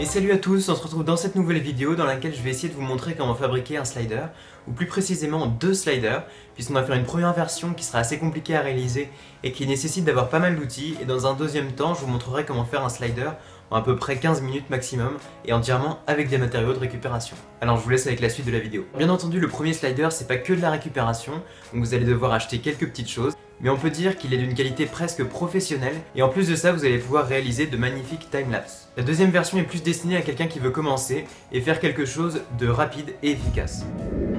salut à tous, on se retrouve dans cette nouvelle vidéo dans laquelle je vais essayer de vous montrer comment fabriquer un slider, ou plus précisément deux sliders, puisqu'on va faire une première version qui sera assez compliquée à réaliser et qui nécessite d'avoir pas mal d'outils, et dans un deuxième temps je vous montrerai comment faire un slider en à peu près 15 minutes maximum et entièrement avec des matériaux de récupération. Alors je vous laisse avec la suite de la vidéo. Bien entendu, le premier slider c'est pas que de la récupération, donc vous allez devoir acheter quelques petites choses, mais on peut dire qu'il est d'une qualité presque professionnelle et en plus de ça vous allez pouvoir réaliser de magnifiques timelapses. La deuxième version est plus destinée à quelqu'un qui veut commencer et faire quelque chose de rapide et efficace.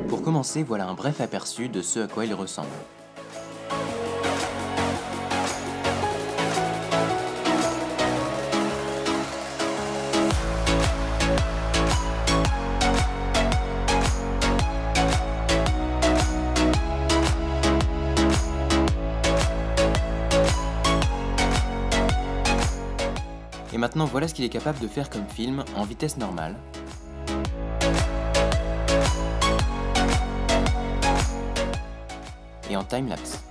Pour commencer, voilà un bref aperçu de ce à quoi il ressemble. Et maintenant voilà ce qu'il est capable de faire comme film en vitesse normale. Et en timelapse.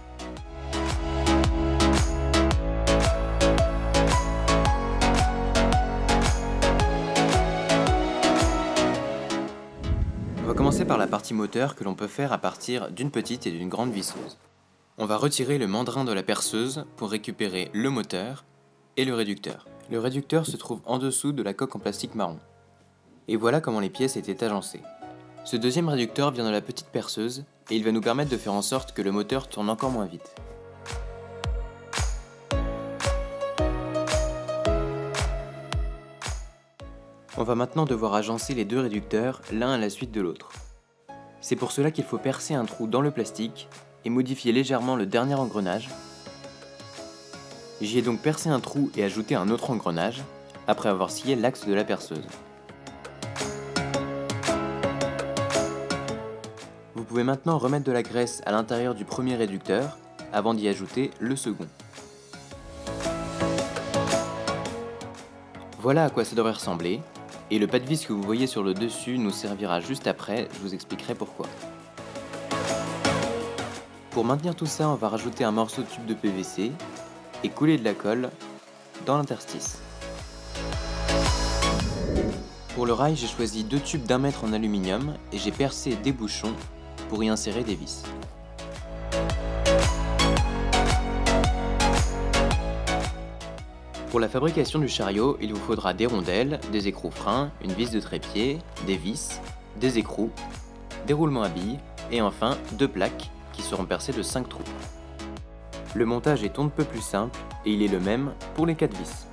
On va commencer par la partie moteur que l'on peut faire à partir d'une petite et d'une grande visseuse. On va retirer le mandrin de la perceuse pour récupérer le moteur et le réducteur. Le réducteur se trouve en dessous de la coque en plastique marron. Et voilà comment les pièces étaient agencées. Ce deuxième réducteur vient de la petite perceuse et il va nous permettre de faire en sorte que le moteur tourne encore moins vite. On va maintenant devoir agencer les deux réducteurs l'un à la suite de l'autre. C'est pour cela qu'il faut percer un trou dans le plastique et modifier légèrement le dernier engrenage. J'y ai donc percé un trou et ajouté un autre engrenage, après avoir scié l'axe de la perceuse. Vous pouvez maintenant remettre de la graisse à l'intérieur du premier réducteur, avant d'y ajouter le second. Voilà à quoi ça devrait ressembler, et le pas de vis que vous voyez sur le dessus nous servira juste après, je vous expliquerai pourquoi. Pour maintenir tout ça, on va rajouter un morceau de tube de PVC, et couler de la colle dans l'interstice. Pour le rail, j'ai choisi deux tubes d'1 mètre en aluminium et j'ai percé des bouchons pour y insérer des vis. Pour la fabrication du chariot, il vous faudra des rondelles, des écrous freins, une vis de trépied, des vis, des écrous, des roulements à billes et enfin deux plaques qui seront percées de 5 trous. Le montage est on ne peut plus simple et il est le même pour les 4 vis.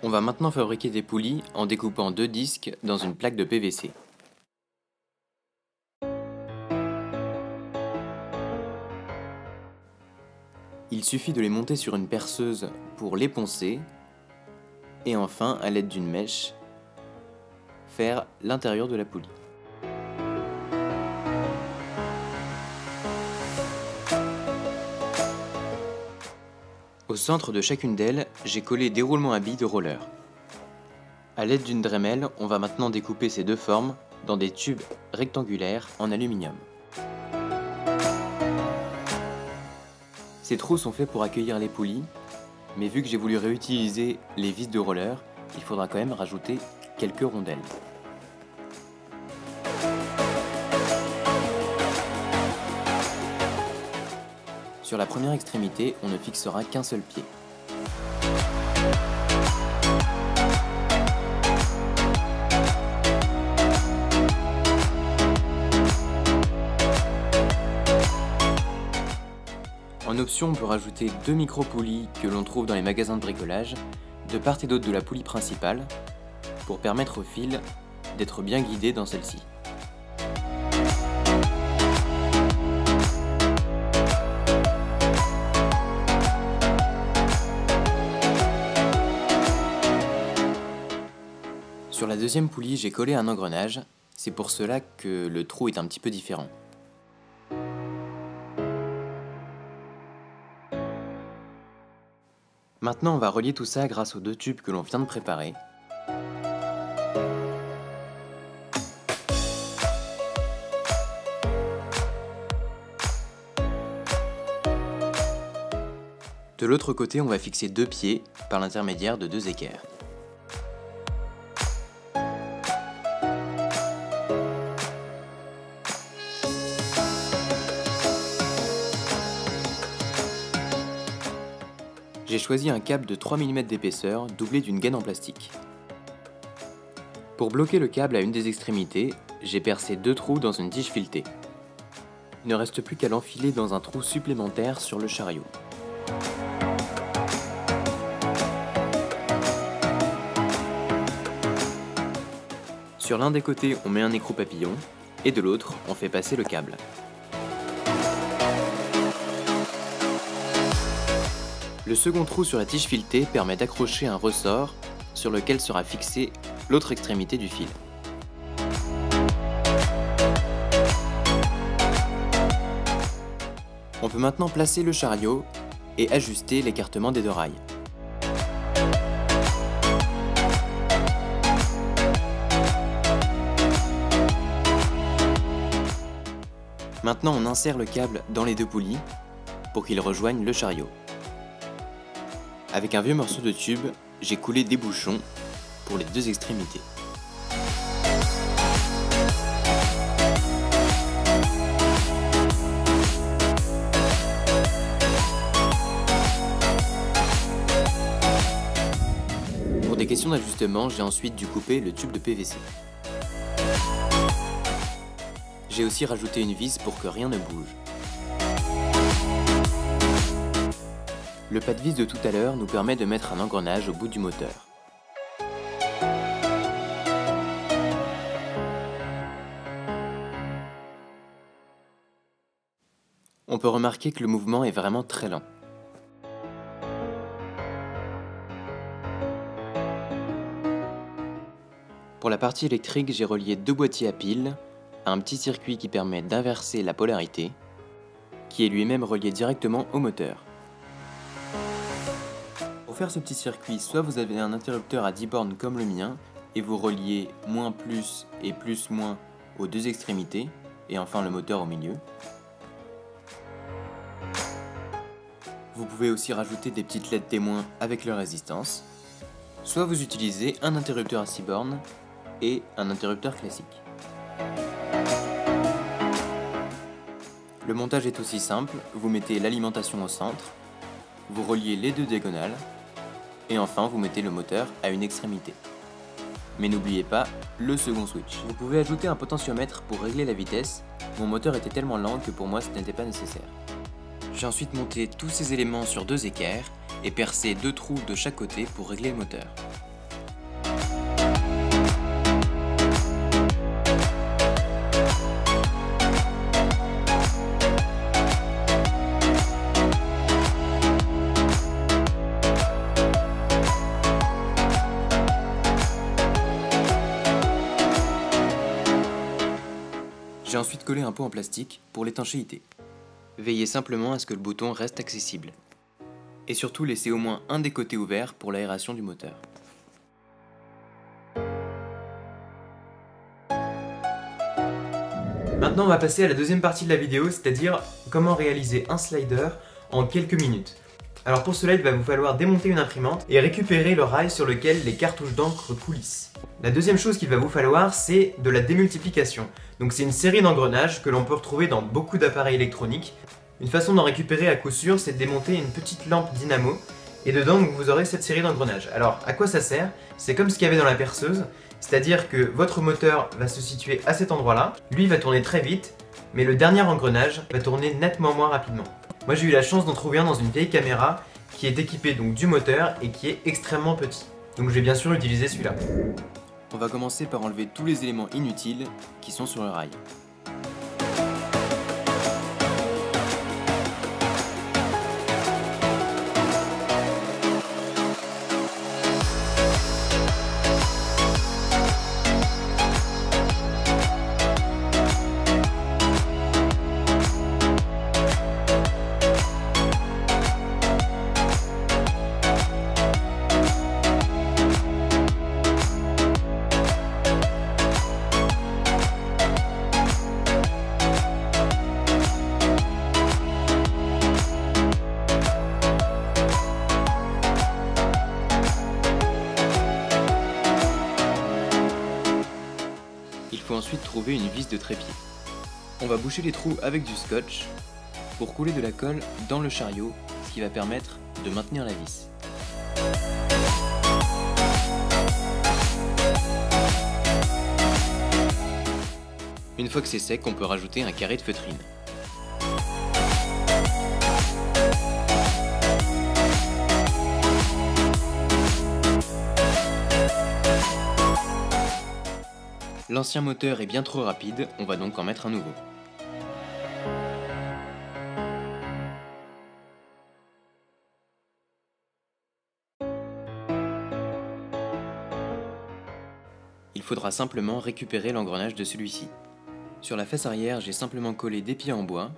On va maintenant fabriquer des poulies en découpant deux disques dans une plaque de PVC. Il suffit de les monter sur une perceuse pour les poncer et enfin, à l'aide d'une mèche, faire l'intérieur de la poulie. Au centre de chacune d'elles, j'ai collé des roulements à billes de roller. A l'aide d'une Dremel, on va maintenant découper ces deux formes dans des tubes rectangulaires en aluminium. Ces trous sont faits pour accueillir les poulies, mais vu que j'ai voulu réutiliser les vis de roller, il faudra quand même rajouter quelques rondelles. Sur la première extrémité, on ne fixera qu'un seul pied. En option, on peut rajouter deux micro-poulies que l'on trouve dans les magasins de bricolage, de part et d'autre de la poulie principale, pour permettre au fil d'être bien guidé dans celle-ci. Sur la deuxième poulie, j'ai collé un engrenage, c'est pour cela que le trou est un petit peu différent. Maintenant, on va relier tout ça grâce aux 2 tubes que l'on vient de préparer. De l'autre côté, on va fixer 2 pieds par l'intermédiaire de 2 équerres. J'ai choisi un câble de 3 mm d'épaisseur doublé d'une gaine en plastique. Pour bloquer le câble à une des extrémités, j'ai percé 2 trous dans une tige filetée. Il ne reste plus qu'à l'enfiler dans un trou supplémentaire sur le chariot. Sur l'un des côtés, on met un écrou papillon, et de l'autre, on fait passer le câble. Le second trou sur la tige filetée permet d'accrocher un ressort sur lequel sera fixée l'autre extrémité du fil. On peut maintenant placer le chariot et ajuster l'écartement des 2 rails. Maintenant, on insère le câble dans les 2 poulies pour qu'il rejoigne le chariot. Avec un vieux morceau de tube, j'ai coulé des bouchons pour les 2 extrémités. Pour des questions d'ajustement, j'ai ensuite dû couper le tube de PVC. J'ai aussi rajouté une vis pour que rien ne bouge. Le pas de vis de tout à l'heure nous permet de mettre un engrenage au bout du moteur. On peut remarquer que le mouvement est vraiment très lent. Pour la partie électrique, j'ai relié 2 boîtiers à piles à un petit circuit qui permet d'inverser la polarité, qui est lui-même relié directement au moteur. Pour faire ce petit circuit, soit vous avez un interrupteur à 10 bornes comme le mien, et vous reliez moins plus et plus moins aux 2 extrémités, et enfin le moteur au milieu. Vous pouvez aussi rajouter des petites LED témoins avec leur résistance, soit vous utilisez un interrupteur à 6 bornes et un interrupteur classique. Le montage est aussi simple, vous mettez l'alimentation au centre, vous reliez les 2 diagonales, et enfin vous mettez le moteur à une extrémité. Mais n'oubliez pas le second switch. Vous pouvez ajouter un potentiomètre pour régler la vitesse, mon moteur était tellement lent que pour moi ce n'était pas nécessaire. J'ai ensuite monté tous ces éléments sur 2 équerres et percé 2 trous de chaque côté pour régler le moteur. J'ai ensuite collé un pot en plastique pour l'étanchéité. Veillez simplement à ce que le bouton reste accessible. Et surtout laissez au moins un des côtés ouverts pour l'aération du moteur. Maintenant on va passer à la deuxième partie de la vidéo, c'est-à-dire comment réaliser un slider en quelques minutes. Alors pour cela il va vous falloir démonter une imprimante et récupérer le rail sur lequel les cartouches d'encre coulissent. La deuxième chose qu'il va vous falloir c'est de la démultiplication. Donc c'est une série d'engrenages que l'on peut retrouver dans beaucoup d'appareils électroniques. Une façon d'en récupérer à coup sûr c'est de démonter une petite lampe dynamo et dedans vous aurez cette série d'engrenages. Alors à quoi ça sert? C'est comme ce qu'il y avait dans la perceuse, c'est-à-dire que votre moteur va se situer à cet endroit-là, lui va tourner très vite, mais le dernier engrenage va tourner nettement moins rapidement. Moi j'ai eu la chance d'en trouver un dans une vieille caméra qui est équipée donc du moteur et qui est extrêmement petit. Donc je vais bien sûr utiliser celui-là. On va commencer par enlever tous les éléments inutiles qui sont sur le rail. Il faut ensuite trouver une vis de trépied. On va boucher les trous avec du scotch pour couler de la colle dans le chariot, ce qui va permettre de maintenir la vis. Une fois que c'est sec, on peut rajouter un carré de feutrine. L'ancien moteur est bien trop rapide, on va donc en mettre un nouveau. Il faudra simplement récupérer l'engrenage de celui-ci. Sur la face arrière, j'ai simplement collé des pieds en bois,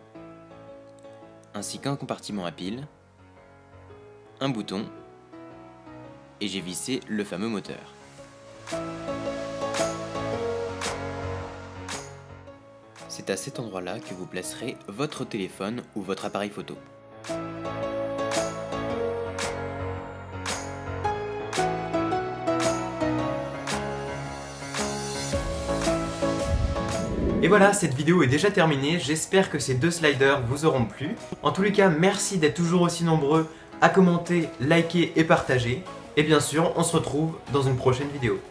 ainsi qu'un compartiment à piles, un bouton, et j'ai vissé le fameux moteur. C'est à cet endroit-là que vous placerez votre téléphone ou votre appareil photo. Et voilà, cette vidéo est déjà terminée, j'espère que ces deux sliders vous auront plu. En tous les cas, merci d'être toujours aussi nombreux à commenter, liker et partager. Et bien sûr, on se retrouve dans une prochaine vidéo.